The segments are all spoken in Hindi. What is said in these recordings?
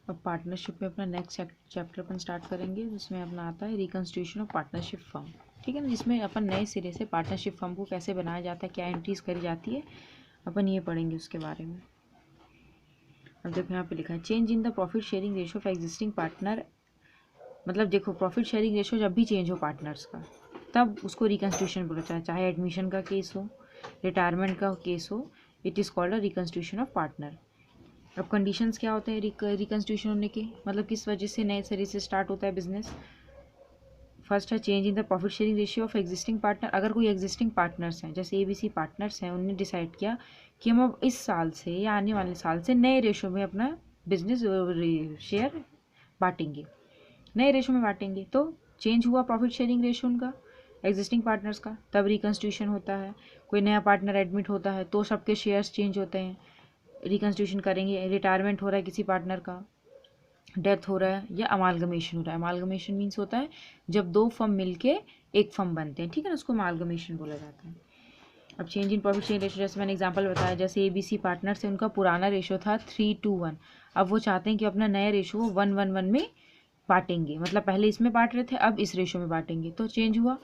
अब पार्टनरशिप में अपना नेक्स्ट चैप्टर अपन स्टार्ट करेंगे, जिसमें अपना आता है रिकन्स्टिट्यूशन ऑफ पार्टनरशिप फर्म। ठीक है ना, जिसमें अपन नए सिरे से पार्टनरशिप फर्म को कैसे बनाया जाता है, क्या एंट्रीज करी जाती है, अपन ये पढ़ेंगे उसके बारे में। अब देखो यहाँ पे लिखा है change in the profit sharing ratio of existing partner. मतलब देखो प्रॉफिट शेयरिंग रेशियो जब भी चेंज हो पार्टनर्स का, तब उसको रिकन्स्टिट्यूशन बोला जाता है। चाहे एडमिशन का केस हो, रिटायरमेंट का केस हो, it is called a reconstitution of partner. अब कंडीशंस क्या होते हैं रिकन्स्टिट्यूशन होने के, मतलब किस वजह से नए सिरे से स्टार्ट होता है बिजनेस। फर्स्ट है change in the profit sharing ratio of existing partner. अगर कोई एग्जिस्टिंग पार्टनर्स हैं, जैसे ABC पार्टनर्स हैं, उन्होंने डिसाइड किया कि हम अब इस साल से या आने वाले साल से नए रेशो में अपना बिजनेस शेयर बांटेंगे, नए रेशो में बांटेंगे, तो चेंज हुआ प्रॉफिट शेयरिंग रेशो उनका एग्जिस्टिंग पार्टनर्स का, तब रिकन्स्टिट्यूशन होता है। कोई नया पार्टनर एडमिट होता है तो सबके शेयर्स चेंज होते हैं, रिकन्स्टिट्यूशन करेंगे। रिटायरमेंट हो रहा है किसी पार्टनर का, डेथ हो रहा है, या अमालगमेशन हो रहा है। अमालगमेशन मीन्स होता है जब दो फर्म मिलके एक फर्म बनते हैं, ठीक है ना, उसको अमालगमेशन बोला जाता है। अब change in profit sharing ratio, जैसे मैंने एग्जांपल बताया, जैसे ABC पार्टनर से उनका पुराना रेशो था 3:1, अब वो चाहते हैं कि अपना नया रेशो 1:1 में बांटेंगे। मतलब पहले इसमें बांट रहे थे, अब इस रेशो में बांटेंगे, तो चेंज हुआ।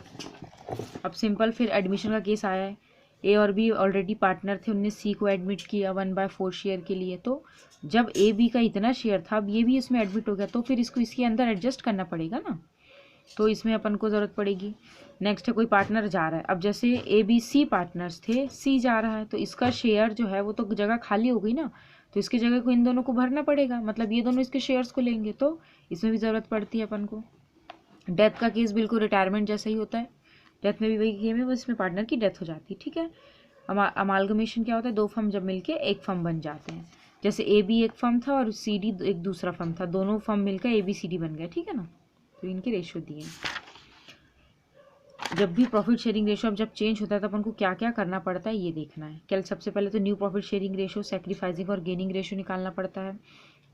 अब सिंपल फिर एडमिशन का केस आया है, A और B ऑलरेडी पार्टनर थे, उनने C को एडमिट किया 1/4 शेयर के लिए। तो जब AB का इतना शेयर था, अब ये भी इसमें एडमिट हो गया, तो फिर इसको इसके अंदर एडजस्ट करना पड़ेगा ना, तो इसमें अपन को ज़रूरत पड़ेगी। नेक्स्ट है कोई पार्टनर जा रहा है, अब जैसे ABC पार्टनर्स थे, C जा रहा है, तो इसका शेयर जो है वो तो जगह खाली हो गई ना, तो इसकी जगह को इन दोनों को भरना पड़ेगा, मतलब ये दोनों इसके शेयर्स को लेंगे, तो इसमें भी ज़रूरत पड़ती है अपन को। डेथ का केस बिल्कुल रिटायरमेंट जैसा ही होता है, डेथ में भी वही गेम है, बस इसमें पार्टनर की डेथ हो जाती है, ठीक है। अमालगमेशन क्या होता है, दो फर्म जब मिलके एक फर्म बन जाते हैं, जैसे AB एक फर्म था और CD एक दूसरा फर्म था, दोनों फर्म मिलकर ABCD बन गए, ठीक है ना, तो इनके रेशो दिए। जब भी प्रॉफिट शेयरिंग रेशो अब जब चेंज होता है तो अपन को क्या क्या करना पड़ता है ये देखना है। कल सबसे पहले तो new profit sharing ratio, sacrificing और गेनिंग रेशो निकालना पड़ता है।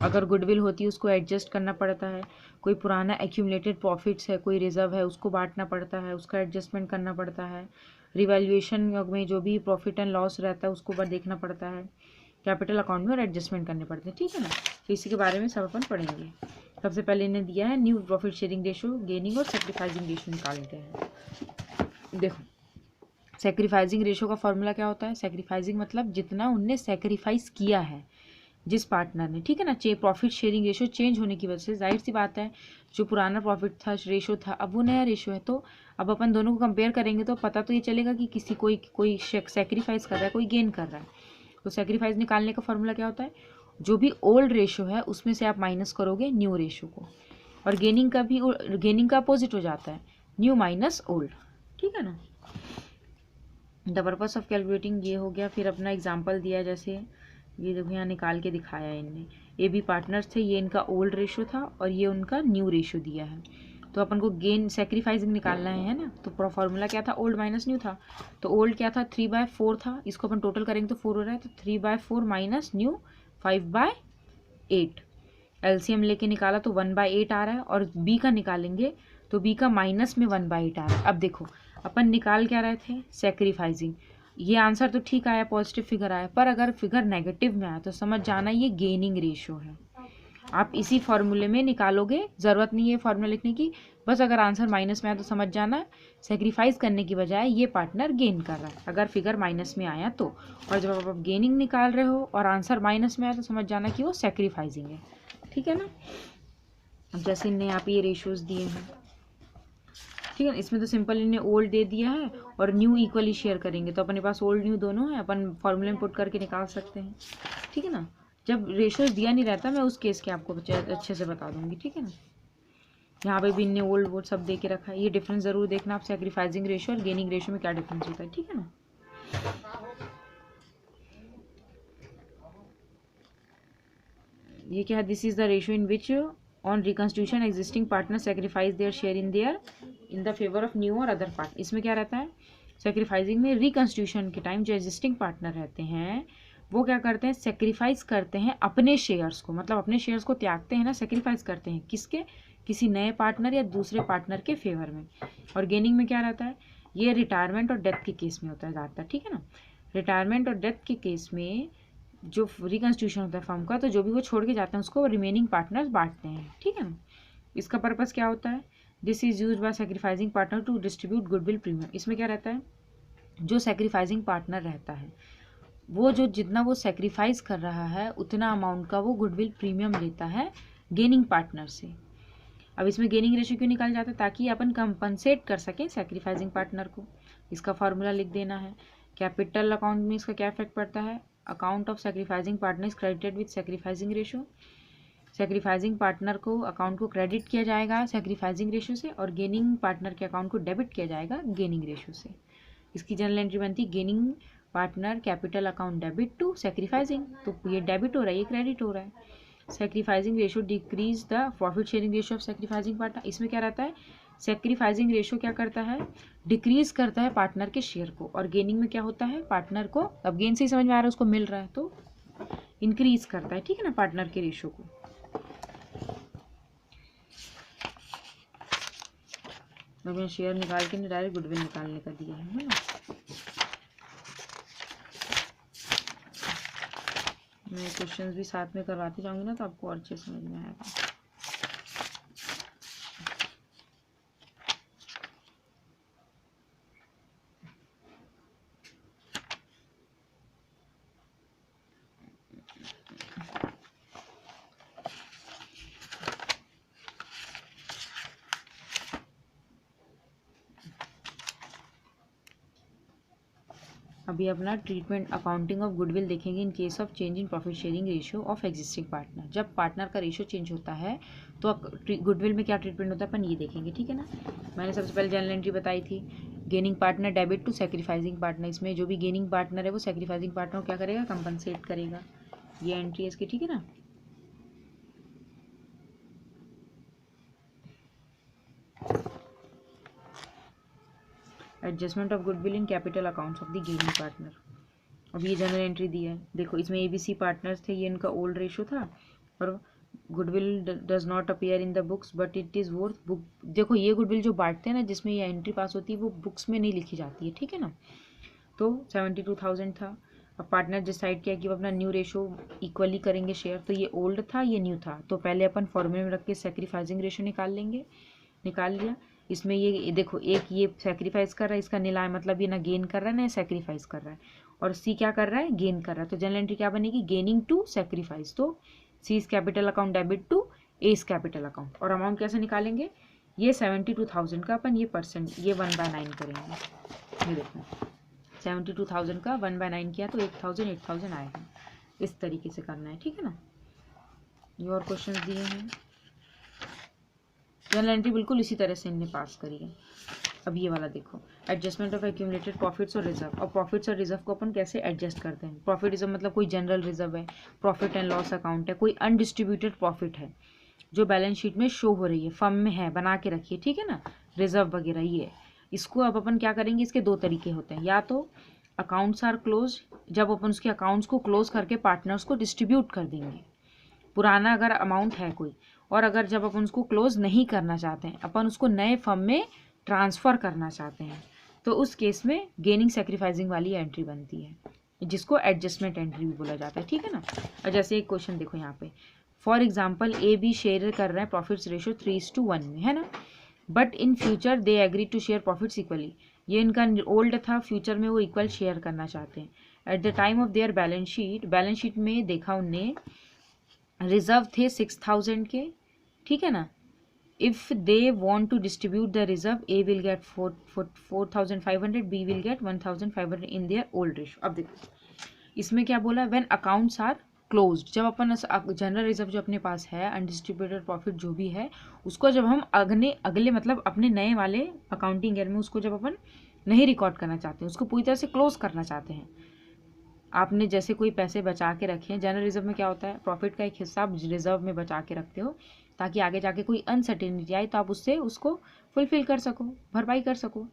अगर गुडविल होती है उसको एडजस्ट करना पड़ता है। कोई पुराना एक्यूमुलेटेड प्रॉफिट्स है, कोई रिजर्व है, उसको बांटना पड़ता है, उसका एडजस्टमेंट करना पड़ता है। रिवैल्यूएशन में जो भी प्रॉफिट एंड लॉस रहता है उसको देखना पड़ता है। कैपिटल अकाउंट में और एडजस्टमेंट करने पड़ते हैं, ठीक है ना, तो इसी के बारे में सब अपन पढ़ेंगे। सबसे पहले इन्हें दिया है new profit sharing ratio, gaining और सैक्रिफाइसिंग रेशो निकालते हैं। देखो सैक्रिफाइसिंग रेशो का फॉर्मूला क्या होता है, सैक्रिफाइसिंग मतलब जितना उनने सैक्रिफाइस किया है जिस पार्टनर ने, ठीक है ना। प्रॉफिट शेयरिंग रेशो चेंज होने की वजह से जाहिर सी बात है, जो पुराना प्रॉफिट था रेशो था, अब वो नया रेशो है, तो अब अपन दोनों को कंपेयर करेंगे तो पता तो ये चलेगा कि किसी कोई सैक्रिफाइस कर रहा है, कोई गेन कर रहा है। तो सैक्रिफाइस निकालने का फॉर्मूला क्या होता है, जो भी ओल्ड रेशो है उसमें से आप माइनस करोगे न्यू रेशो को, और गेनिंग का अपोजिट हो जाता है, न्यू माइनस ओल्ड, ठीक है ना। द पर्पस ऑफ कैलकुलेटिंग ये हो गया। फिर अपना एग्जांपल दिया, जैसे ये देखो यहाँ निकाल के दिखाया है इनने, AB पार्टनर्स थे, ये इनका ओल्ड रेशो था और ये उनका न्यू रेशो दिया है, तो अपन को गेन सैक्रिफाइसिंग निकालना है ना। तो फॉर्मूला क्या था, ओल्ड माइनस न्यू था, तो ओल्ड क्या था 3/4 था, इसको अपन टोटल करेंगे तो 4 हो रहा है, तो 3/4 माइनस न्यू 5/8। LCM लेके निकाला तो 1/8 आ रहा है, और B का निकालेंगे तो B का माइनस में 1/8 आ रहा है। अब देखो अपन निकाल क्या रहे थे, सैक्रिफाइसिंग, ये आंसर तो ठीक आया, पॉजिटिव फिगर आया, पर अगर फिगर नेगेटिव में आया तो समझ जाना ये गेनिंग रेशो है। आप इसी फॉर्मूले में निकालोगे, ज़रूरत नहीं है फॉर्मूला लिखने की, बस अगर आंसर माइनस में आया तो समझ जाना सेक्रीफाइस करने की बजाय ये पार्टनर गेन कर रहा है, अगर फिगर माइनस में आया तो। और जब आप गेनिंग निकाल रहे हो और आंसर माइनस में आया तो समझ जाना कि वो सेक्रीफाइसिंग है, ठीक है ना। अब जैसे इनने यहाँ पे ये रेशोज़ दिए हैं, ठीक है, इसमें तो सिंपल इन्हें ओल्ड दे दिया है और न्यू इक्वली शेयर करेंगे, तो अपने पास ओल्ड न्यू दोनों है, अपन फॉर्मूले में पुट करके निकाल सकते हैं, ठीक है ना। जब रेशोज दिया नहीं रहता मैं उस केस के आपको अच्छे से बता दूंगी, ठीक है ना। यहाँ पे भी इनने ओल्ड वोल्ड सब दे के रखा है, ये डिफरेंस जरूर देखना आप, सैक्रिफाइसिंग रेशो और गेनिंग रेशो में क्या डिफरेंस होता है, ठीक है ना। ये क्या है, this is the ratio in which on reconstitution existing partner sacrifice their share in the favour of new और अदर पार्टनर। इसमें क्या रहता है, सेक्रीफाइसिंग में रिकन्स्टिट्यूशन के टाइम जो एग्जिस्टिंग पार्टनर रहते हैं वो क्या करते हैं, सेक्रीफाइस करते हैं अपने शेयर्स को, मतलब अपने शेयर्स को त्यागते हैं ना, सेक्रीफाइस करते हैं किसके, किसी नए पार्टनर या दूसरे पार्टनर के फेवर में। और गेनिंग में क्या रहता है, ये रिटायरमेंट और डेथ के केस में होता है ज़्यादातर, ठीक है ना। रिटायरमेंट और डेथ के केस में जो रिकन्स्टिट्यूशन होता है फर्म का, तो जो भी वो छोड़ के जाते हैं उसको रिमेनिंग पार्टनर्स बांटते हैं, ठीक है ना। इसका पर्पस क्या होता है, this is use by sacrificing partner to distribute goodwill premium. इसमें क्या रहता है, जो सेक्रीफाइसिंग पार्टनर रहता है वो जो जितना वो सेक्रीफाइस कर रहा है उतना अमाउंट का वो गुडविल प्रीमियम लेता है गेनिंग पार्टनर से। अब इसमें गेनिंग रेशियो क्यों निकाला जाता है, ताकि अपन कंपनसेट कर सकें सेक्रीफाइसिंग पार्टनर को। इसका फॉर्मूला लिख देना है। कैपिटल अकाउंट में इसका क्या इफेक्ट पड़ता है, account of sacrificing partner is credited with sacrificing ratio. Sacrificing partner को अकाउंट को क्रेडिट किया जाएगा सेक्रीफाइसिंग रेशियो से, और गेनिंग पार्टनर के अकाउंट को डेबिट किया जाएगा गेनिंग रेशियो से। इसकी जनरल एंट्री बनती है gaining partner capital account debit to sacrificing, तो ये डेबिट हो रहा है, ये क्रेडिट हो रहा है। Sacrificing ratio decrease the profit sharing ratio of sacrificing partner. इसमें क्या रहता है, सेक्रीफाइसिंग रेशियो क्या करता है, डिक्रीज करता है पार्टनर के शेयर को, और गेनिंग में क्या होता है, पार्टनर को, अब गेन से ही समझ में आ रहा है, उसको मिल रहा है तो इंक्रीज करता है, ठीक है ना, पार्टनर के रेशियो को। अब शेयर निकाल के डायरेक्ट गुडविल निकालने का दिया है ना। मैं क्वेश्चंस भी साथ में करवाती जाऊंगी ना तो आपको और अच्छे समझ में आएगा। अभी अपना ट्रीटमेंट अकाउंटिंग ऑफ गुडविल देखेंगे in case of change in profit sharing ratio of existing partner. जब पार्टनर का रेशियो चेंज होता है तो गुडविल में क्या ट्रीटमेंट होता है अपन ये देखेंगे, ठीक है ना। मैंने सबसे पहले जनरल एंट्री बताई थी, gaining partner debit to sacrificing partner. इसमें जो भी गेनिंग पार्टनर है वो सेक्रीफाइसिंग पार्टनर को क्या करेगा, कंपनसेट करेगा। ये एंट्री है इसकी, ठीक है ना। Adjustment of goodwill in capital accounts of the gaining partner. अब ये जनरल एंट्री दी है, देखो इसमें ABC पार्टनर्स थे, ये इनका ओल्ड रेशियो था, और goodwill does not appear in the books but it is worth book. देखो ये गुडविल जो बांटते हैं ना, जिसमें ये एंट्री पास होती है, वो बुक्स में नहीं लिखी जाती है, ठीक है ना। तो 72,000 था। अब पार्टनर डिसाइड किया कि वो अपना न्यू रेशियो इक्वली करेंगे शेयर, तो ये ओल्ड था ये न्यू था, तो पहले अपन फॉर्मूले में रख के सेक्रीफाइसिंग रेशियो निकाल लेंगे। निकाल लिया। इसमें ये देखो, एक ये सेक्रीफाइस कर रहा है, इसका नीला है, मतलब ये ना गेन कर रहा है ना सेक्रीफाइस कर रहा है, और सी क्या कर रहा है, गेन कर रहा है। तो जनरल एंट्री क्या बनेगी, गेनिंग टू सेक्रीफाइस। तो C is capital account debit to A is capital account. और अमाउंट कैसे निकालेंगे, ये 72,000 का अपन ये परसेंट ये 1/9 करेंगे। ये देखो 72,000 का 1/9 किया तो 8,000 आएगा। इस तरीके से करना है, ठीक है ना। ये और क्वेश्चन दिए हैं, जनरल एंट्री बिल्कुल इसी तरह से इनने पास करी है। अब ये वाला देखो, एडजस्टमेंट ऑफ एक्यूमुलेटेड प्रॉफिट्स और रिजर्व। और प्रॉफिट्स और रिजर्व को अपन कैसे एडजस्ट करते हैं, प्रॉफिट रिजर्व मतलब कोई जनरल रिजर्व है, प्रॉफिट एंड लॉस अकाउंट है, कोई अनडिस्ट्रीब्यूटेड प्रॉफिट है जो बैलेंस शीट में शो हो रही है, फर्म में है, बना के रखिए, ठीक है ना, रिजर्व वगैरह ये। इसको अब अपन क्या करेंगे, इसके दो तरीके होते हैं, या तो अकाउंट्स आर क्लोज, जब अपन उसके अकाउंट्स को क्लोज करके पार्टनर्स को डिस्ट्रीब्यूट कर देंगे, पुराना अगर अमाउंट है कोई, और अगर जब अपन उसको क्लोज नहीं करना चाहते हैं, अपन उसको नए फर्म में ट्रांसफ़र करना चाहते हैं, तो उस केस में गेनिंग सेक्रीफाइसिंग वाली एंट्री बनती है, जिसको एडजस्टमेंट एंट्री भी बोला जाता है, ठीक है ना। और जैसे एक क्वेश्चन देखो यहाँ पे, for example A B share कर रहे हैं प्रॉफिट्स रेशियो 3:1 में, है ना, but in future they agree to share profits equally. ये इनका ओल्ड था, फ्यूचर में वो इक्वल शेयर करना चाहते हैं। At the time of their balance sheet में देखा उनने रिजर्व थे 6,000 के, ठीक है ना। If they want to distribute the reserve, a will get 4,500, b will get 1,500 in their old ratio. अब देखो इसमें क्या बोला, व्हेन अकाउंट्स आर क्लोज्ड, जब अपन जनरल रिजर्व जो अपने पास है, अनडिस्ट्रीब्यूटेड प्रॉफिट जो भी है, उसको जब हम अगले मतलब अपने नए वाले अकाउंटिंग ईयर में उसको जब अपन नहीं रिकॉर्ड करना चाहते हैं, उसको पूरी तरह से क्लोज करना चाहते हैं। आपने जैसे कोई पैसे बचा के रखे हैं, जनरल रिजर्व में क्या होता है, प्रॉफिट का एक हिस्सा आप रिजर्व में बचा के रखते हो, ताकि आगे जाके कोई अनसर्टेनिटी आए तो आप उसको फुलफिल कर सको, भरपाई कर सको।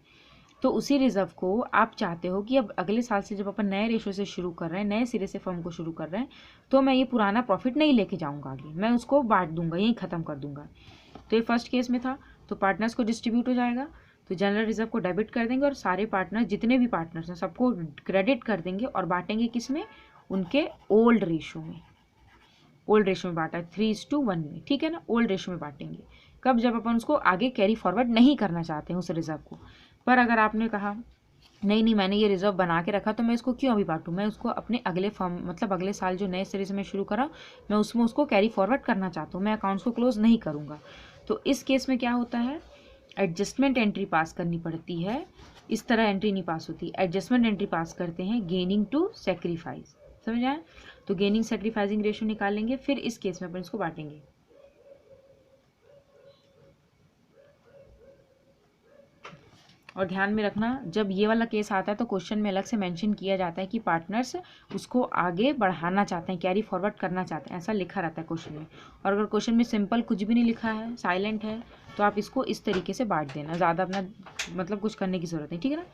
तो उसी रिजर्व को आप चाहते हो कि अब अगले साल से जब अपन नए रेशो से शुरू कर रहे हैं, नए सिरे से फर्म को शुरू कर रहे हैं, तो मैं ये पुराना प्रॉफिट नहीं लेके जाऊँगा आगे, मैं उसको बांट दूंगा, यहीं ख़त्म कर दूंगा। तो ये फर्स्ट केस में था, तो पार्टनर्स को डिस्ट्रीब्यूट हो जाएगा, तो जनरल रिजर्व को डेबिट कर देंगे और सारे पार्टनर जितने भी पार्टनर्स हैं सबको क्रेडिट कर देंगे और बांटेंगे किस में, उनके ओल्ड रेशो में बांटा है 3:1 में, ठीक है ना, ओल्ड रेशो में बांटेंगे। कब? जब अपन उसको आगे कैरी फॉरवर्ड नहीं करना चाहते हैं उस रिजर्व को। पर अगर आपने कहा नहीं मैंने ये रिजर्व बना के रखा तो मैं इसको क्यों अभी बांटूं, मैं उसको अपने अगले फॉर्म मतलब अगले साल जो नए सिरे से मैं शुरू करा मैं उसमें उसको कैरी फॉरवर्ड करना चाहता हूँ, मैं अकाउंट्स को क्लोज नहीं करूँगा। तो इस केस में क्या होता है, एडजस्टमेंट एंट्री पास करनी पड़ती है। इस तरह एंट्री नहीं पास होती, एडजस्टमेंट एंट्री पास करते हैं गेनिंग टू सेक्रीफाइस। समझ आए? तो गेनिंग सेक्रीफाइसिंग रेशियो निकालेंगे, फिर इस केस में अपन इसको बांटेंगे। और ध्यान में रखना जब ये वाला केस आता है तो क्वेश्चन में अलग से मेंशन किया जाता है कि पार्टनर्स उसको आगे बढ़ाना चाहते हैं, कैरी फॉरवर्ड करना चाहते हैं, ऐसा लिखा रहता है क्वेश्चन में। और अगर क्वेश्चन में सिंपल कुछ भी नहीं लिखा है, साइलेंट है, तो आप इसको इस तरीके से बांट देना, ज़्यादा अपना मतलब कुछ करने की ज़रूरत नहीं, ठीक है ना।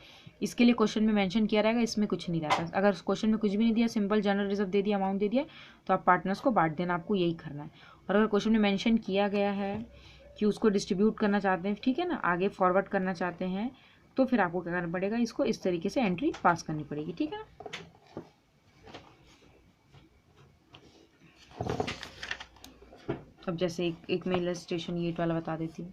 इसके लिए क्वेश्चन में मेंशन किया रहेगा, इसमें कुछ नहीं रहता। अगर क्वेश्चन में कुछ भी नहीं दिया, सिंपल जनरल रिजर्व दे दिया, अमाउंट दे दिया, तो आप पार्टनर्स को बांट देना, आपको यही करना है। और अगर क्वेश्चन में मेंशन किया गया है कि उसको डिस्ट्रीब्यूट करना चाहते हैं, ठीक है ना, आगे फॉरवर्ड करना चाहते हैं, तो फिर आपको क्या करना पड़ेगा, इसको इस तरीके से एंट्री पास करनी पड़ेगी, ठीक है ना। अब जैसे एक मैं इलस्ट्रेशन ये वाला बता देती हूँ।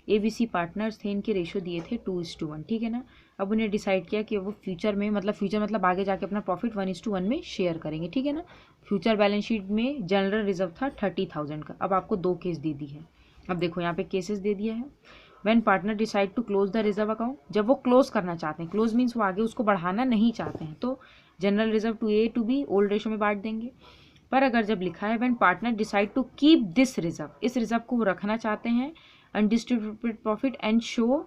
ABC पार्टनर्स थे, इनके रेशो दिए थे 2:1, ठीक है ना। अब उन्हें डिसाइड किया कि वो फ्यूचर मतलब आगे जाके अपना प्रॉफिट 1:1 में शेयर करेंगे, ठीक है ना। फ्यूचर बैलेंस शीट में जनरल रिजर्व था 30,000 का। अब आपको 2 केस दे दी है। अब देखो यहाँ पे केसेस दे दिया है। When partner decide to close the reserve account, जब वो क्लोज करना चाहते हैं, क्लोज मीन्स वो आगे उसको बढ़ाना नहीं चाहते हैं, तो general reserve 2A to B old ratio में बांट देंगे। पर अगर जब लिखा है when partner decide to keep this reserve, इस रिजर्व को वो रखना चाहते हैं undistributed profit and show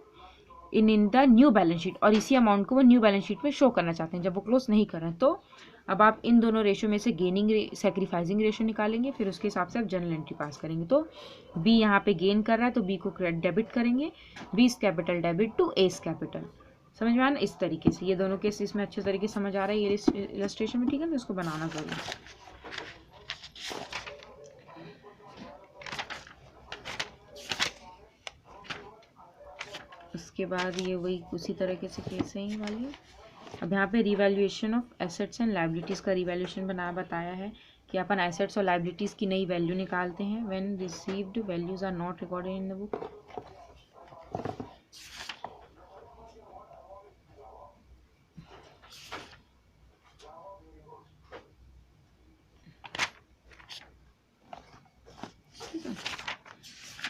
in the new balance sheet, और इसी अमाउंट को वो न्यू बैलेंस शीट में शो करना चाहते हैं जब वो क्लोज नहीं कर रहे हैं, तो अब आप इन दोनों रेशो में से गेनिंग सेक्रीफाइसिंग रेशो निकालेंगे, फिर उसके हिसाब से आप जनरल एंट्री पास करेंगे। तो बी यहाँ पे गेन कर रहा है तो बी को डेबिट करेंगे, B's capital debit to S capital. समझ में आया ना? इस तरीके से ये दोनों केस इसमें अच्छे तरीके से समझ आ रहा है ये इलस्ट्रेशन में, ठीक है ना। इसको बनाना जरूर। उसके बाद ये वही उसी तरीके से केस है ये वाली। अब यहाँ पे revaluation of assets and liabilities का रिवैल्यूएशन बताया है कि अपन एसेट्स और लाइबिलिटीज़ की नई वैल्यू निकालते हैं when received values are not recorded in the book.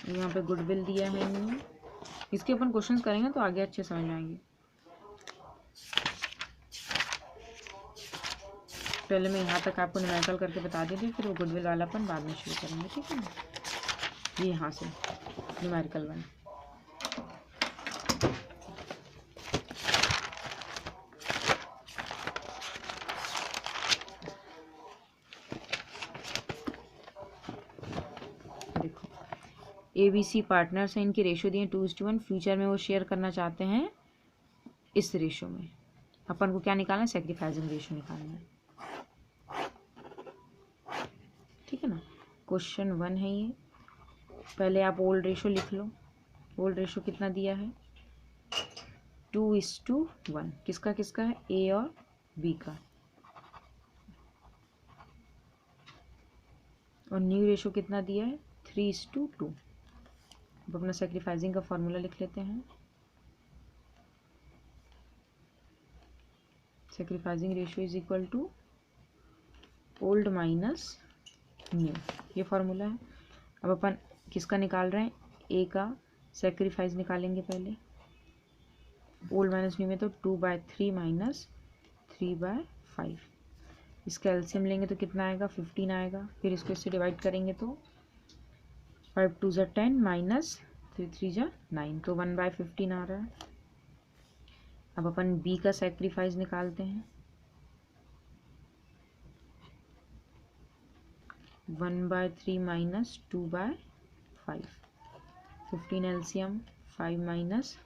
यहाँ पे गुडविल दिया है इन्होंने, इसके अपन क्वेश्चंस करेंगे तो आगे अच्छे समझ में आएंगे। पहले मैं यहाँ तक आपको न्यूमेरिकल करके बता देती हूँ, फिर वो गुडविल वाला अपन बाद में शुरू करेंगे, ठीक है ना। ये यहाँ से न्यूमेरिकल वन। देखो ABC पार्टनर्स हैं, इनके रेशो दिए 2:1, फ्यूचर में वो शेयर करना चाहते हैं इस रेशो में। अपन को क्या निकालना है, सेक्रीफाइसिंग रेशो निकालना है, ठीक है ना। क्वेश्चन 1 है ये। पहले आप ओल्ड रेशो लिख लो। ओल्ड रेशो कितना दिया है, 2:1। किसका किसका है, A और B का। और न्यू रेशो कितना दिया है, 3:2। अब अपना सेक्रीफाइसिंग का फॉर्मूला लिख लेते हैं। Sacrificing ratio is equal to old minus new, ये फॉर्मूला है। अब अपन किसका निकाल रहे हैं, ए का सेक्रीफाइस निकालेंगे पहले। ओल्ड माइनस न्यू में तो 2/3 माइनस 3/5, इसका एलसीएम लेंगे तो कितना आएगा, 15 आएगा। फिर इसको इससे डिवाइड करेंगे तो 5 2 ज़ा 10 माइनस 3 3 ज़ा 9, तो 1/15 आ रहा है। अब अपन बी का सेक्रीफाइस निकालते हैं। 1/3 माइनस 2/5, 15 एलसीएम, 5 माइनस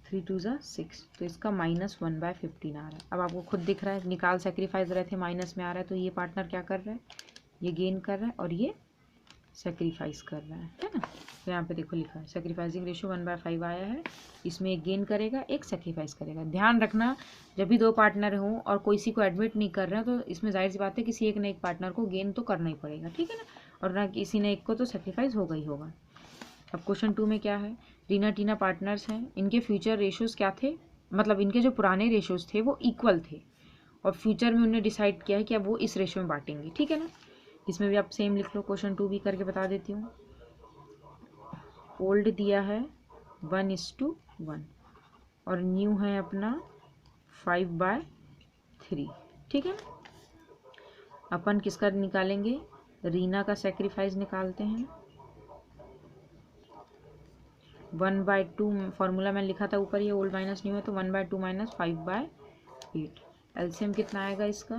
3 2 ज़ा 6, तो इसका -1/15 आ रहा है। अब आपको खुद दिख रहा है, निकाल सेक्रीफाइस रहे थे माइनस में आ रहा है, तो ये पार्टनर क्या कर रहा है, ये गेन कर रहा है और ये सेक्रीफाइस कर रहा है ना। तो यहाँ पे देखो लिखा है सेक्रीफाइसिंग रेशियो 1/5 आया है। इसमें एक गेन करेगा, एक सेक्रीफाइस करेगा। ध्यान रखना जब भी दो पार्टनर हों और किसी को एडमिट नहीं कर रहे हैं तो इसमें जाहिर सी बात है किसी एक ने एक पार्टनर को गेन तो करना ही पड़ेगा, ठीक है ना, और ना किसी ने एक को तो सेक्रीफाइस होगा ही होगा। अब क्वेश्चन 2 में क्या है, रीना टीना पार्टनर्स हैं, इनके फ्यूचर रेशियोज क्या थे, मतलब इनके जो पुराने रेशियोज थे वो इक्वल थे और फ्यूचर में उन्होंने डिसाइड किया है कि अब वो इस रेशियो में बांटेंगे, ठीक है ना। इसमें भी आप सेम लिख लो। क्वेश्चन 2 भी करके बता देती हूँ। ओल्ड दिया है 1:1 और न्यू है अपना 5/3, ठीक है। अपन किसका निकालेंगे, रीना का सेक्रीफाइस निकालते हैं। 1/2 फॉर्मूला मैंने लिखा था ऊपर, ये ओल्ड माइनस न्यू है तो 1/2 माइनस 5/8। एलसीएम कितना आएगा इसका,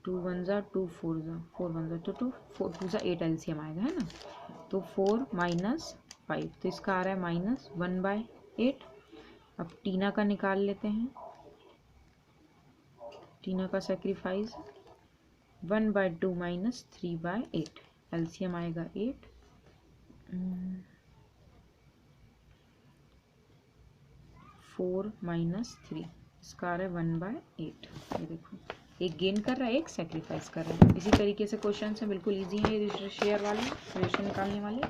2 1 जा 2 4 जा 4 1 जा तो 2 4 2 जा 8 एलसीएम आएगा, है ना। तो 4 माइनस 5 तो इसका आ रहा है -1/8। अब टीना का निकाल लेते हैं। टीना का सेक्रीफाइस 1/2 माइनस 3/8, एलसीएम आएगा 8। 4 माइनस 3 इसका आ रहा है 1/8। ये देखो एक गेन कर रहा है, एक सेक्रीफाइस कर रहा है। इसी तरीके से क्वेश्चन है, बिल्कुल इजी है ये शेयर वाले, रेशो निकालने वाले।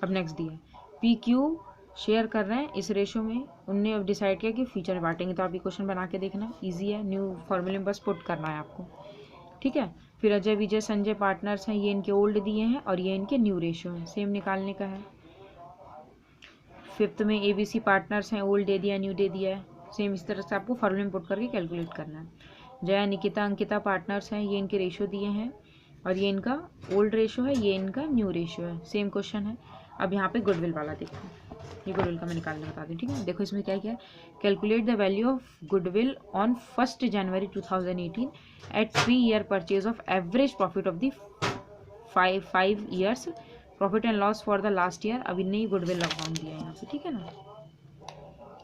अब नेक्स्ट दिया है पी क्यू शेयर कर रहे हैं इस रेशो में, उनने अब डिसाइड किया कि फ्यूचर में बांटेंगे। तो आप ये क्वेश्चन बना के देखना, इजी है, न्यू फॉर्मूले में बस पुट करना है आपको, ठीक है। फिर अजय विजय संजय पार्टनर्स हैं, ये इनके ओल्ड दिए हैं और ये इनके न्यू रेशो हैं, सेम निकालने का है। फिफ्थ में ABC पार्टनर्स हैं, ओल्ड दे दिया न्यू दे दिया है, सेम इस तरह से आपको फॉर्मूले में पुट करके कैलकुलेट करना है। जया निकिता अंकिता पार्टनर्स हैं, ये इनके रेशो दिए हैं और ये इनका ओल्ड रेशो है, ये इनका न्यू रेशो है, सेम क्वेश्चन है। अब यहाँ पे गुडविल वाला देखो, ये गुडविल का मैं निकालने बता दूँ, ठीक है। देखो इसमें क्या क्या है, calculate the value of goodwill on 1 January 2018 at 3 year purchase of average profit of the 5 years profit and loss for the last year. अब इन्हें ही गुडविल अकाउंट दिया है यहाँ पे, ठीक है ना,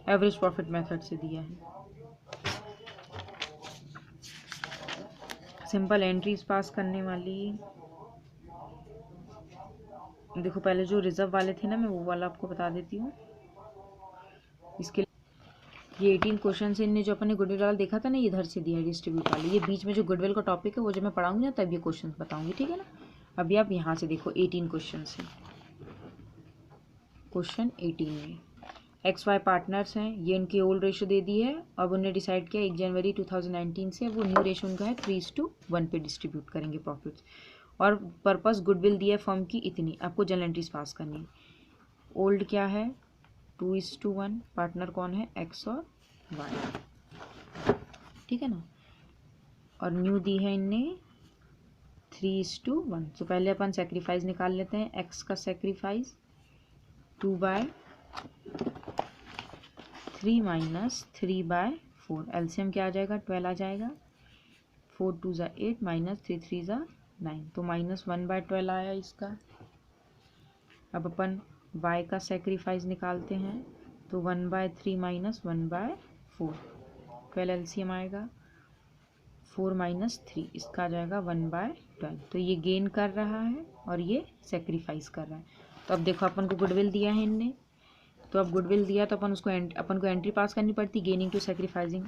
एवरेज प्रॉफिट मेथड से दिया है। सिंपल एंट्रीज पास करने वाली, देखो पहले जो रिजर्व वाले थे ना, मैं वो वाला आपको बता देती हूँ। इसके ये 18 क्वेश्चन से इनने जो अपने गुडविल वाला देखा था ना, इधर से दिया है डिस्ट्रीब्यूट वाले। ये बीच में जो गुडविल का टॉपिक है वो जब मैं पढ़ाऊंगी ना तब ये क्वेश्चन बताऊंगी, ठीक है ना। अभी आप यहाँ से देखो 18 क्वेश्चन से, क्वेश्चन 18 में XY पार्टनर्स हैं, ये इनकी ओल्ड रेशो दे दी है। अब उन्होंने डिसाइड किया 1 जनवरी 2019 से वो न्यू रेशो उनका है 3:1 पे डिस्ट्रीब्यूट करेंगे प्रॉफिट्स। और पर्पस गुडविल दिया है फर्म की इतनी, आपको जनरल एंट्रीज पास करनी है। ओल्ड क्या है 2:1, पार्टनर कौन है X और Y, ठीक है ना। और न्यू दी है इनने 3:1। तो पहले अपन सेक्रीफाइस निकाल लेते हैं। X का सेक्रीफाइस 2/3 माइनस 3/4, एलसीएम क्या आ जाएगा 12 आ जाएगा। 4 2 जा 8 माइनस 3 3 जा 9, तो -1/12 आया इसका। अब अपन y का सेक्रीफाइस निकालते हैं, तो 1/3 माइनस 1/4, 12 एलसीएम आएगा। 4 माइनस 3 इसका आ जाएगा 1/12। तो ये गेन कर रहा है और ये सेक्रीफाइस कर रहा है। तो अब देखो अपन को गुडविल दिया है इनने, तो अब गुडविल दिया तो अपन को एंट्री पास करनी पड़ती, गेनिंग टू सेक्रीफाइसिंग,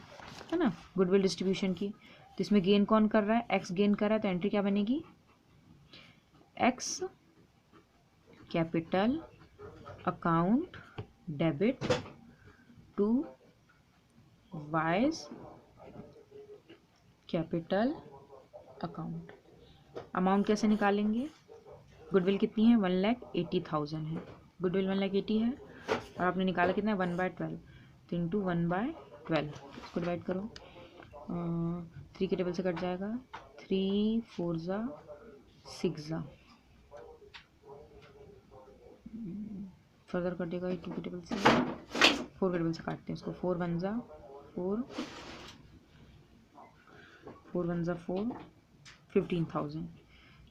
है ना, गुडविल डिस्ट्रीब्यूशन की। तो इसमें गेन कौन कर रहा है, एक्स गेन कर रहा है, तो एंट्री क्या बनेगी, x capital account debit to Y's capital account. Amount कैसे निकालेंगे, गुडविल कितनी है 1,80,000 है, गुडविल 1,80,000 है और आपने निकाला कितना है 1/12, तो इंटू 1/12 इसको डिवाइड करो, 3 के टेबल से कट जाएगा, 3 4 जा 6 जा, फर्दर कटेगा 2 के टेबल से, 4 के टेबल से काटते हैं इसको, 4 1 जा 4, 4 1 जा 4, 15,000।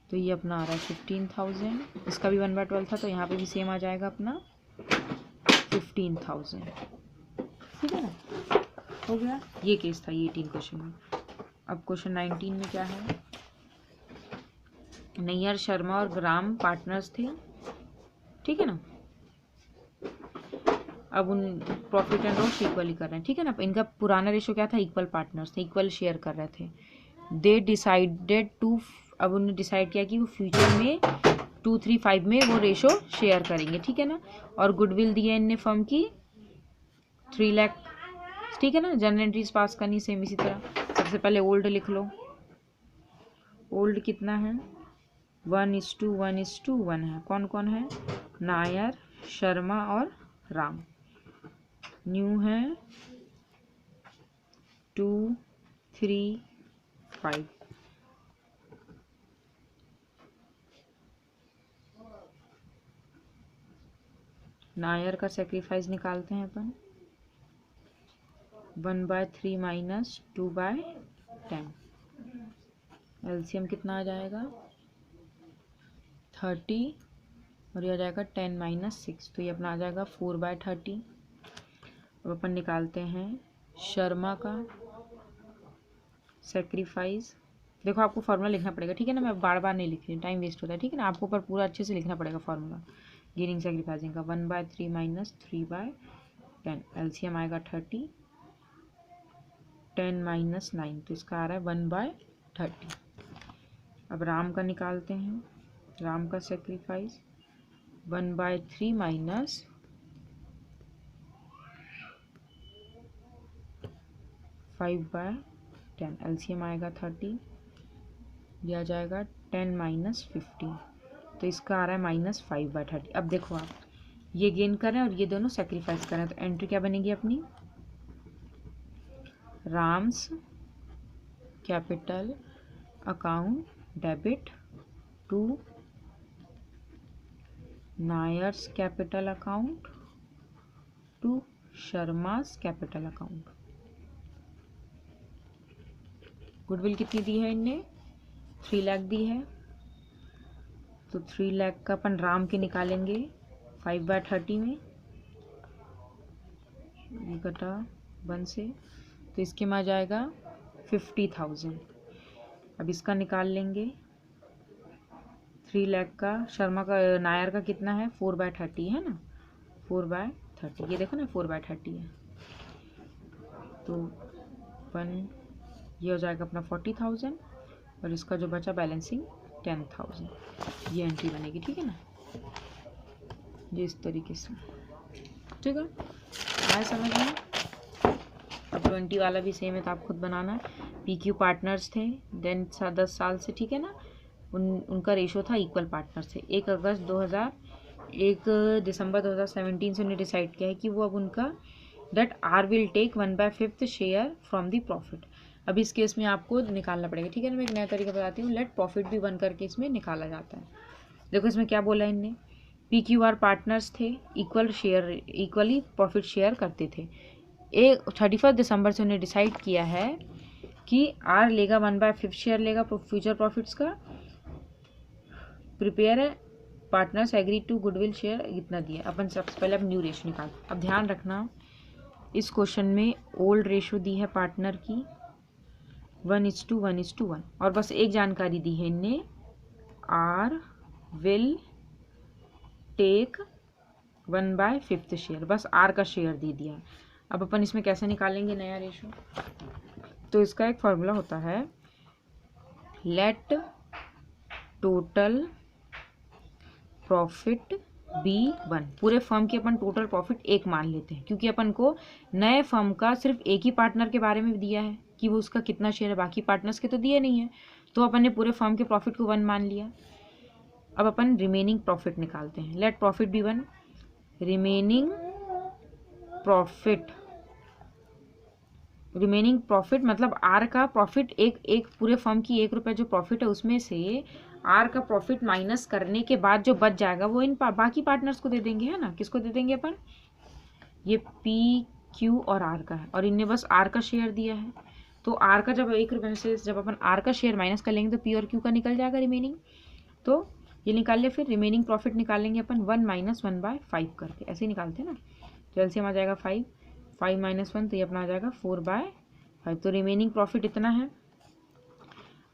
तो ये अपना आ रहा है 15,000। इसका भी 1/12 था तो यहाँ पे भी सेम आ जाएगा अपना 15,000, ठीक है ना, हो गया। ये केस था ये 18 क्वेश्चन में। अब क्वेश्चन 19 में क्या है, नैयर, शर्मा और राम पार्टनर्स थे, ठीक है ना। अब उन प्रॉफिट एंड लॉस इक्वली कर रहे हैं, ठीक है ना। इनका पुराना रेशो क्या था, इक्वल पार्टनर्स थे, इक्वल शेयर कर रहे थे। दे डिसाइडेड टू, अब उन्होंने डिसाइड किया कि वो फ्यूचर में 2-3-5 में वो रेशो शेयर करेंगे, ठीक है ना। और गुडविल दिया इनने फर्म की 3 लाख, ठीक है ना। जर्नल एंट्रीज पास करनी सेम इसी तरह। सबसे पहले ओल्ड लिख लो। ओल्ड कितना है, 1:1:1 है। कौन कौन है, नायर, शर्मा और राम। न्यू है 2-3-5। नायर का सेक्रीफाइस निकालते हैं अपन, 1/3 माइनस 2/10। एलसीएम कितना आ जाएगा, 30, और ये आ जाएगा 10 माइनस 6, तो ये अपना आ जाएगा 4/30। अब अपन निकालते हैं शर्मा का सेक्रीफाइस। देखो आपको फार्मूला लिखना पड़ेगा, ठीक है ना। मैं बार बार नहीं लिख रही, टाइम वेस्ट होता है, ठीक है ना। आपको पर पूरा अच्छे से लिखना पड़ेगा फार्मूला गेनिंग सेक्रीफाइसिंग का। 1/3 माइनस 3/10, एलसीएम आएगा 30, 10 माइनस 9, तो इसका आ रहा है 1/30। अब राम का निकालते हैं, राम का सेक्रीफाइस 1/3 माइनस 5/10, एलसीएम आएगा 30, यह आ जाएगा 10 माइनस 15, तो इसका आ रहा है -5/30। अब देखो आप ये गेन कर रहे हैं और ये दोनों सेक्रीफाइस कर रहे हैं, तो एंट्री क्या बनेगी अपनी, Ram's capital account debit to Nair's capital account to Sharma's capital account. Goodwill कितनी दी है इनने, 3 लाख दी है, तो 3 लाख का अपन राम के निकालेंगे 5/30 में, ये कटा 1 से, तो इसके में आ जाएगा 50,000। अब इसका निकाल लेंगे 3 लाख का। शर्मा का, नायर का कितना है, 4/30 है ना, 4/30, ये देखो ना 4/30 है, तो 1, ये हो जाएगा अपना 40,000, और इसका जो बचा बैलेंसिंग 10,000, ये एंट्री बनेगी, ठीक है ना। ये इस तरीके से, ठीक है, आया समझ में। अब 20 वाला भी सेम है, तो आप खुद बनाना। पीक्यू पार्टनर्स थे, देन 10 साल से, ठीक है ना। उनका रेशो था इक्वल पार्टनर से। 1 दिसंबर 2017 से उन्हें डिसाइड किया है कि वो अब उनका that R will take 1/5 share from the profit. अब इस केस में आपको निकालना पड़ेगा, ठीक है ना। मैं एक नया तरीका बताती हूँ, लेट प्रॉफिट भी 1 करके इसमें निकाला जाता है। देखो इसमें क्या बोला इनने, PQR पार्टनर्स थे, इक्वली प्रॉफिट शेयर करते थे। 31 दिसंबर से उन्हें डिसाइड किया है कि आर लेगा 1/5 शेयर लेगा फ्यूचर प्रॉफिट्स का। प्रिपेयर है partners agree to goodwill share, इतना दिया। अपन सबसे पहले अब न्यू रेशो निकाल। अब ध्यान रखना इस क्वेश्चन में ओल्ड रेशो दी है पार्टनर की 1:1:1, और बस एक जानकारी दी है इनने, आर विल टेक 1/5 शेयर, बस आर का शेयर दे दिया। अब अपन इसमें कैसे निकालेंगे नया रेशो, तो इसका एक फॉर्मूला होता है, लेट टोटल प्रॉफिट बी 1। पूरे फर्म की अपन टोटल प्रॉफिट 1 मान लेते हैं, क्योंकि अपन को नए फर्म का सिर्फ एक ही पार्टनर के बारे में दिया है कि वो उसका कितना शेयर है, बाकी पार्टनर्स के तो दिए नहीं है, तो अपन ने पूरे फर्म के प्रॉफिट को 1 मान लिया। अब अपन रिमेनिंग प्रॉफिट निकालते हैं, लेट प्रॉफिट बी 1, रिमेनिंग मतलब आर का प्रॉफिट, एक पूरे फर्म की 1 रुपये जो प्रॉफिट है उसमें से आर का प्रॉफिट माइनस करने के बाद जो बच जाएगा वो इन बाकी पार्टनर्स को दे देंगे, है ना। किसको दे देंगे अपन, ये पी क्यू और आर का है, और इनने बस आर का शेयर दिया है, तो आर का जब 1 रुपये से जब अपन आर का शेयर माइनस कर लेंगे तो पी और क्यू का निकल जाएगा रिमेनिंग, तो ये निकाल लिया। फिर रिमेनिंग प्रॉफिट निकालेंगे अपन 1 - 1/5 करके, ऐसे ही निकालते हैं ना। तो एलसीएम आ जाएगा 5 - 1, तो ये अपना आ जाएगा 4/5, तो रिमेनिंग प्रॉफिट इतना है।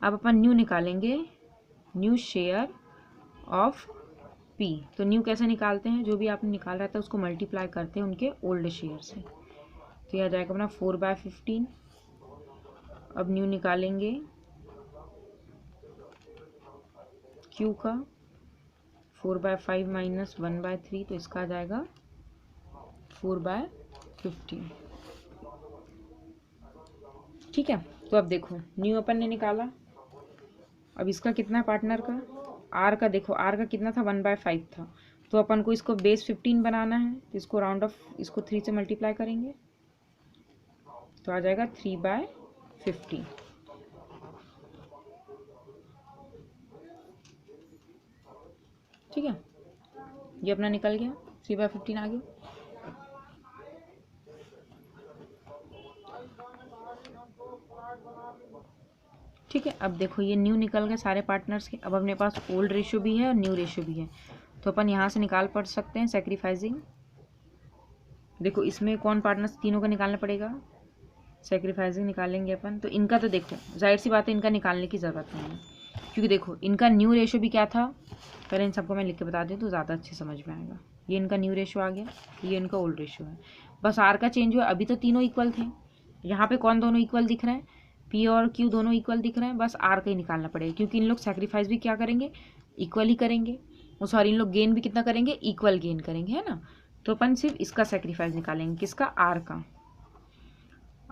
अब अपन न्यू निकालेंगे न्यू शेयर ऑफ पी। तो न्यू कैसे निकालते हैं, जो भी आपने निकाला था उसको मल्टीप्लाई करते हैं उनके ओल्ड शेयर से। तो यह आ जाएगा अपना 4/15। अब न्यू निकालेंगे क्यू का, 4/5 माइनस 1/3, तो इसका आ जाएगा 4/15। ठीक है, तो अब देखो न्यू अपन ने निकाला, अब इसका कितना है पार्टनर का, आर का। देखो आर का कितना था, 1/5 था, तो अपन को इसको बेस 15 बनाना है, तो इसको राउंड ऑफ, इसको 3 से मल्टीप्लाई करेंगे तो आ जाएगा 3/15। ठीक है, ये अपना निकल गया, 3/15 आ गया। ठीक है, अब देखो ये न्यू निकल गए सारे पार्टनर्स के। अब अपने पास ओल्ड रेशियो भी है और न्यू रेशियो भी है, तो अपन यहाँ से निकाल पढ़ सकते हैं सेक्रीफाइसिंग। देखो इसमें कौन पार्टनर्स, तीनों का निकालना पड़ेगा, सेक्रीफाइसिंग निकालेंगे अपन। तो इनका तो देखो जाहिर सी बात है इनका निकालने की ज़रूरत नहीं है, क्योंकि देखो इनका न्यू रेशियो भी क्या था, पहले इन सबको मैं लिख के बता दूँ तो ज़्यादा अच्छे समझ में आएगा। ये इनका न्यू रेशियो आ गया, ये इनका ओल्ड रेशियो है, बस आर का चेंज हुआ। अभी तो तीनों इक्वल थे, यहाँ पे कौन दोनों इक्वल दिख रहे हैं, पी और क्यू दोनों इक्वल दिख रहे हैं, बस आर का ही निकालना पड़ेगा, क्योंकि इन लोग सेक्रीफाइस भी क्या करेंगे, इक्वल ही करेंगे। वो सॉरी, इन लोग गेन भी कितना करेंगे, इक्वल गेन करेंगे, है ना। तो अपन सिर्फ इसका सेक्रीफाइस निकालेंगे, किसका, आर का।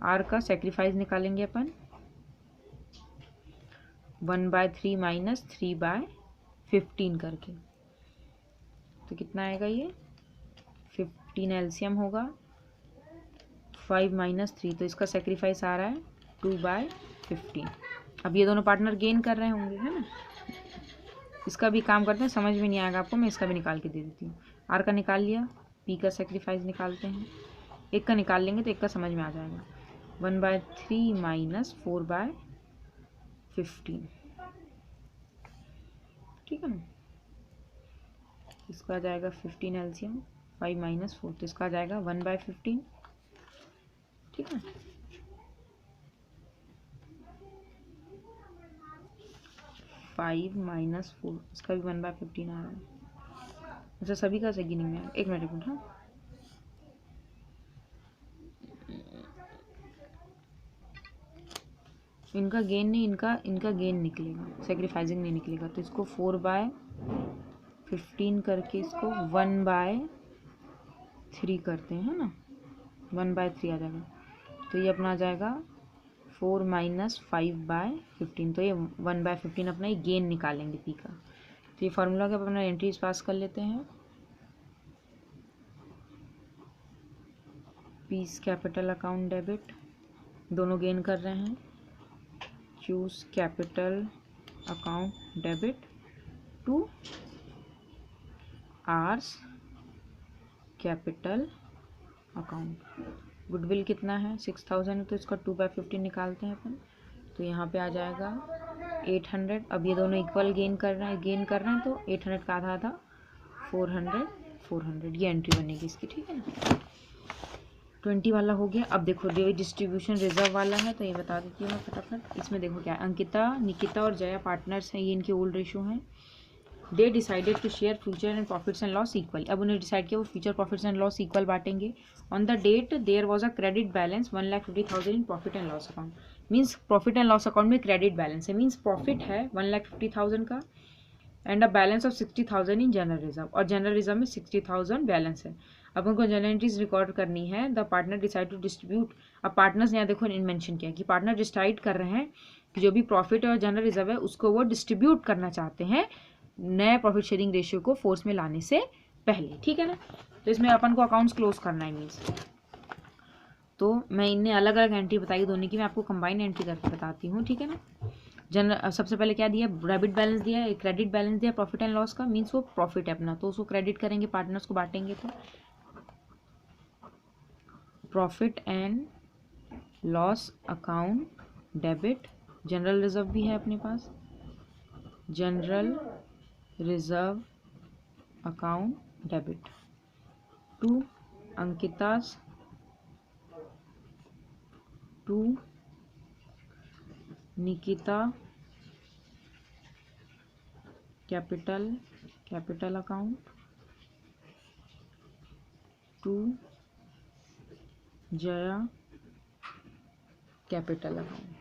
आर का सेक्रीफाइस निकालेंगे अपन 1/3 माइनस 3/15 करके। तो कितना आएगा ये, 15 एलसीएम होगा, 5 माइनस 3, तो इसका सेक्रीफाइस आ रहा है 2/15। अब ये दोनों पार्टनर गेन कर रहे होंगे, है ना। इसका भी काम करते हैं, समझ में नहीं आएगा आपको, मैं इसका भी निकाल के दे देती हूँ। आर का निकाल लिया, पी का सेक्रीफाइस निकालते हैं, एक का निकाल लेंगे तो एक का समझ में आ जाएगा। 1/3 माइनस 4/15, ठीक है ना। इसका आ जाएगा 15 एलसीएम, 5 माइनस 4, तो इसका आ जाएगा 1/15, ठीक है। फाइव माइनस 4, इसका भी 1/15 आ रहा है। अच्छा सभी का सही नहीं है, एक मिनट। हाँ इनका गेन नहीं, इनका गेन निकलेगा, सेक्रीफाइसिंग नहीं निकलेगा, तो इसको 4/15 करके इसको 1/3 करते हैं, है ना, 1/3 आ जाएगा। तो ये अपना आ जाएगा 4 माइनस 5/15, तो ये 1/15 अपना ये गेन निकालेंगे पी का। तो ये फार्मूला के अपना एंट्रीज पास कर लेते हैं। पीस कैपिटल अकाउंट डेबिट, दोनों गेन कर रहे हैं, Q's capital account debit to R's capital account. Goodwill कितना है, 6000 है, तो इसका 2/15 निकालते हैं अपन। तो यहाँ पे आ जाएगा 800। अब ये दोनों इक्वल गेन कर रहे हैं, तो 800 का आधा आधा 400, ये एंट्री बनेगी इसकी, ठीक है ना। 20 वाला हो गया। अब देखो जो डिस्ट्रीब्यूशन रिजर्व वाला है, तो ये बता देती हूँ मैं फटाफट। इसमें देखो क्या है, अंकिता, निकिता और जया पार्टनर्स हैं, ये इनके ओल्ड रेशियो हैं। They decided to share future and profits and loss equal. अब उन्हें डिसाइड किया वो future profits and loss equal बांटेंगे। On the date there was a credit balance 1,50,000 in profit and loss account. Means profit and loss account में क्रेडिट बैलेंस है, मीन्स प्रॉफिट है 1,50,000 का and a balance of 60,000 in general reserve, और जनरल रिजर्व में 60,000 बैलेंस है। अब उनको जनरल एंट्रीज रिकॉर्ड करनी है। The partner decide to distribute. अब पार्टनर्स यहाँ देखो मेंशन किया कि पार्टनर डिसाइड कर रहे हैं कि जो भी प्रॉफिट और जनरल रिजर्व है उसको वो डिस्ट्रीब्यूट करना चाहते हैं नए प्रॉफिट शेयरिंग रेशियो को फोर्स में लाने से पहले, ठीक है ना। तो इसमें अपन को अकाउंट्स क्लोज करना है मीन्स। तो मैं इन्हें अलग अलग एंट्री बताई दोनों की, मैं आपको कंबाइन एंट्री करके बताती हूँ, ठीक है ना। जनरल सबसे पहले क्या दिया, डेबिट बैलेंस दिया, एक क्रेडिट बैलेंस दिया प्रॉफिट एंड लॉस का, मीन्स वो प्रॉफिट है अपना, तो उसको क्रेडिट करेंगे, पार्टनर्स को बांटेंगे। तो profit and loss account debit, general reserve भी है अपने पास, general reserve account debit to Ankita's to Nikita capital account to Jaya capital account.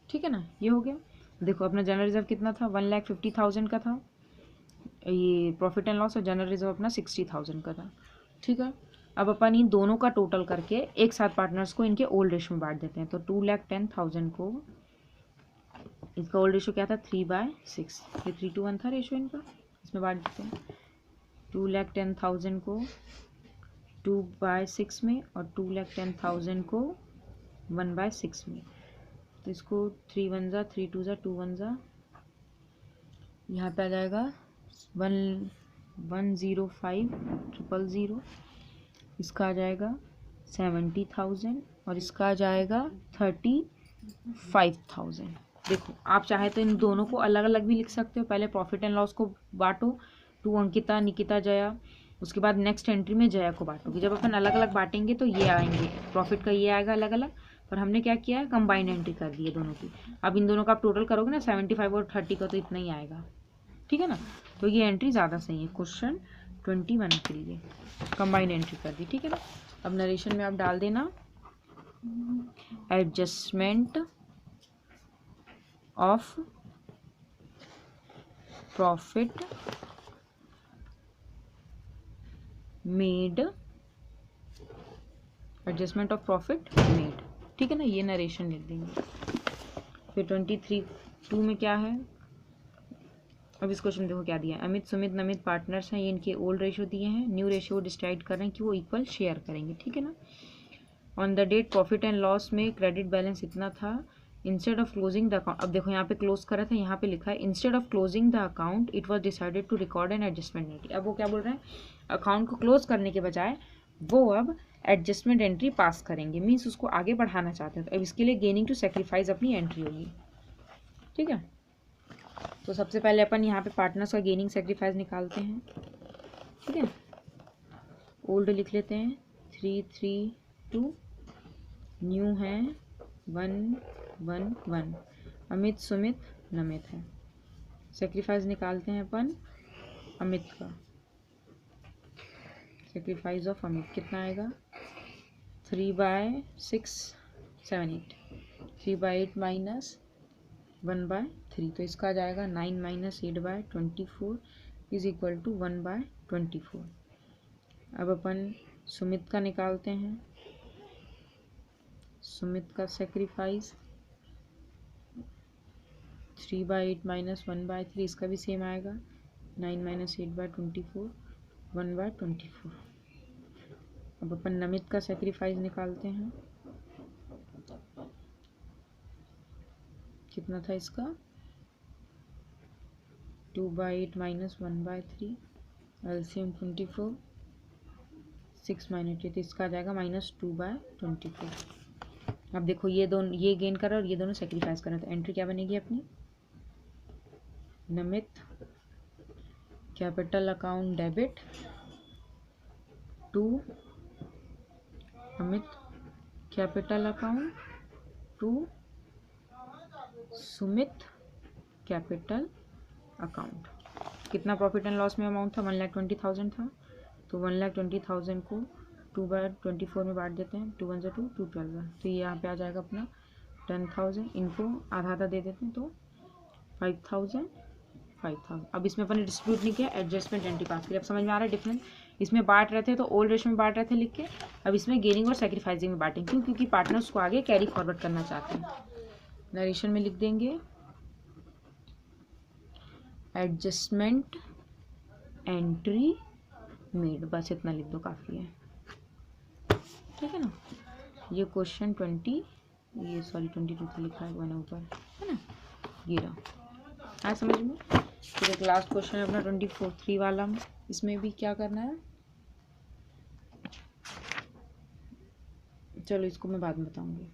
ठीक है ना, ये हो गया। देखो अपना जनरल रिजर्व कितना था, 1,50,000 का था। ये प्रॉफिट एंड लॉस और जनरल रिजर्व अपना 60,000 का था। ठीक है, अब अपन इन दोनों का टोटल करके एक साथ पार्टनर्स को इनके ओल्ड रेशो में बांट देते हैं। तो 2,10,000 को, इसका ओल्ड रेशो क्या था 3/6, ये 3:1 था रेशो इनका, इसमें बांट देते हैं। 2,10,000 को 2/6 में और 2,10,000 को 1/6 में। तो इसको 3 1 जा 3 2 जा 2 1 जा, यहाँ पे आ जाएगा 1,105,000। इसका आ जाएगा 70,000 और इसका आ जाएगा 35,000। देखो आप चाहे तो इन दोनों को अलग अलग भी लिख सकते हो। पहले प्रॉफिट एंड लॉस को बांटो, 2 अंकिता, निकिता, जया। उसके बाद नेक्स्ट एंट्री में जया को बांटोगे। जब अपन अलग अलग बांटेंगे तो ये आएंगे, प्रॉफिट का ये आएगा अलग अलग, पर हमने क्या किया है कंबाइंड एंट्री कर दी है दोनों की। अब इन दोनों का आप टोटल करोगे ना 75 और 30 का, तो इतना ही आएगा। ठीक है ना, तो ये एंट्री ज़्यादा सही है। क्वेश्चन 21 के लिए कंबाइंड एंट्री कर दी। ठीक है ना, अब नरेशन में आप डाल देना adjustment of profit made, adjustment of profit made. ठीक है ना, ये नरेशन लिख देंगे। फिर 23(2) में क्या है, अब इस क्वेश्चन में देखो क्या दिया है। अमित, सुमित, नमित पार्टनर्स हैं, ये इनके ओल्ड रेशियो दिए हैं। न्यू रेशियो डिसाइड कर रहे हैं कि वो इक्वल शेयर करेंगे। ठीक है ना, on the date profit and loss में क्रेडिट बैलेंस इतना था। Instead of closing the account, अब देखो यहाँ पे क्लोज करा था, यहाँ पे लिखा है instead of closing the account it was decided to record an adjustment entry. अब वो क्या बोल रहे हैं, अकाउंट को क्लोज करने के बजाय वो अब एडजस्टमेंट एंट्री पास करेंगे, मीन्स उसको आगे बढ़ाना चाहते हैं। तो अब इसके लिए गेनिंग टू सेक्रीफाइस अपनी एंट्री होगी। ठीक है, तो सबसे पहले अपन यहाँ पे पार्टनर्स का गेनिंग सेक्रीफाइस निकालते हैं। ठीक है, ओल्ड लिख लेते हैं 332, न्यू है 111, अमित, सुमित, नमित है। सेक्रीफाइस निकालते हैं अपन अमित का, सेक्रीफाइस ऑफ अमित कितना आएगा 3/678, 3/8 माइनस 1/3, तो इसका आ जाएगा 9 - 8/24 इज इक्वल टू 1/24। अब अपन सुमित का निकालते हैं, सुमित का सेक्रीफाइस 3/8 माइनस 1/3, इसका भी सेम आएगा 9 - 8/24 1/24। अब अपन नमित का सेक्रीफाइस निकालते हैं, कितना था इसका 2/8 माइनस 1/3, एलसीएम 24, 6 - 8, तो इसका आ जाएगा -2/24। अब देखो ये दोनों, ये गेन कर रहा है और ये दोनों सेक्रीफाइस कर रहे हैं, तो एंट्री क्या बनेगी अपनी, Namit capital account debit to Amit capital account to Sumit capital account. कितना प्रॉफिट एंड लॉस में अमाउंट था 1,20,000 था, तो 1,20,000 को 2/24 में बांट देते हैं। 2 1 2 2 12, तो ये यहाँ पे आ जाएगा अपना 10,000, इनको आधा आधा दे देते हैं तो 5,000 5,000। अब इसमें अपन ने डिस्प्यूट नहीं किया, एडजस्टमेंट एंट्री पास किया। अब समझ में आ रहा है डिफरेंस, इसमें बांट रहे थे तो ओल्ड रेशो में बांट रहे थे लिख के, अब इसमें गेनिंग और सेक्रीफाइसिंग में बांटेंगे। क्यों, क्योंकि पार्टनर्स को आगे कैरी फॉरवर्ड करना चाहते हैं। नरेशन में लिख देंगे एडजस्टमेंट एंट्री मेड, बस इतना लिख दो काफ़ी है। ठीक है ना, ये क्वेश्चन 22 था लिखा है मैंने ऊपर, है ना, ये रहा, आया समझ में। फिर एक लास्ट क्वेश्चन है अपना 24 वाला, इसमें भी क्या करना है, चलो इसको मैं बाद में बताऊंगी।